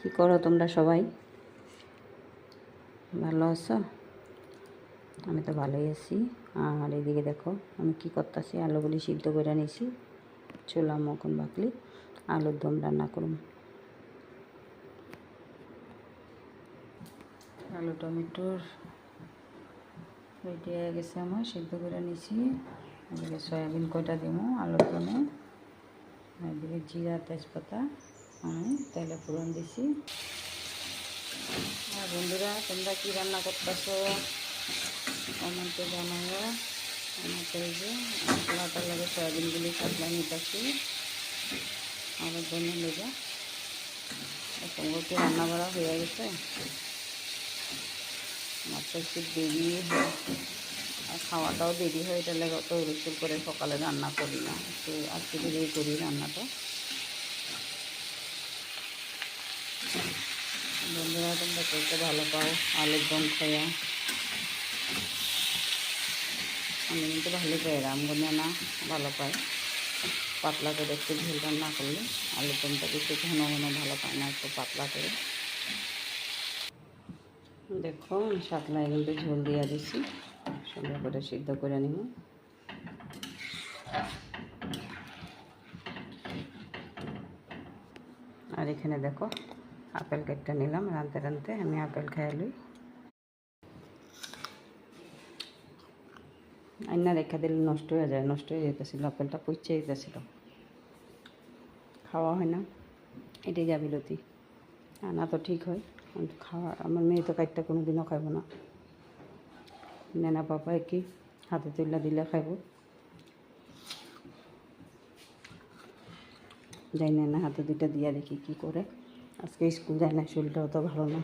কি করো তোমরা সবাই? ভালো আছো? আমি তো ভালোই আছি। আর এদিকে দেখো আমি কি করতেছি, আলুগুলি সিদ্ধ করে নিয়েছি, ছোলা মখন বাকলি আলুর দম রান্না করুন। আলু টমেটোর রেডি হয়ে গেছে, আমার সিদ্ধ করে নিয়েছি। এদিকে সয়াবিন কয়টা দিব আলুর দমে, এদিকে জিরা তেজপাতা আমি তেলে ফোড়ন দিছি। আর বন্ধুরা, তোমরা কি রান্না করতেছো কমেন্টে জানাও। আমাকে এই যে মশলাটার লাগে সয়াবিনগুলি কাটলা নিতেছি আলুর দমে লেগে। সঙ্গে রান্না করা হয়ে গেছে, আমার তো একটু দেরি হয় আর খাওয়াটাও দেরি হয়, এটা লেগে অত রসুল করে সকালে রান্না করি না, একটু আজকে দেরি করি রান্নাটা। বন্ধুরা, তোমরা করতে ভালো পাও আলুর দম খাইয়া? আমি কিন্তু ভালো পাই, রামগুনে না ভালো পাই। পাতলা করে একটু ঝোল রান্না করলে আলুর দমটা বেশি ঘন ঘন ভালো পায় না, একটু পাতলা করে। দেখো সাতলায় কিন্তু ঝোল দিয়ে দিচ্ছি, সুন্দর করে সিদ্ধ করে নিব। আর এখানে দেখো আপেল কেকটা নিলাম, রাঁধতে রাঁধতে আমি আপেল খাই লই। আইনা রেখা দিলে নষ্ট হয়ে যায়, নষ্ট হয়ে যেতেছিল, আপেলটা পচে যেতেছিল, খাওয়া হয় না। এটাই গাফিলতি, আনা তো ঠিক হয় কিন্তু খাওয়া, আমার মেয়ে তো কাটটা কোনো দিনও খাইব না। নেনা পাপায় কি হাতে তুলে দিলে খাইব, যাই না হাতে দুইটা দিয়া দেখি কি করে। আজকে স্কুল যায় না, শরীরটাও তো ভালো না।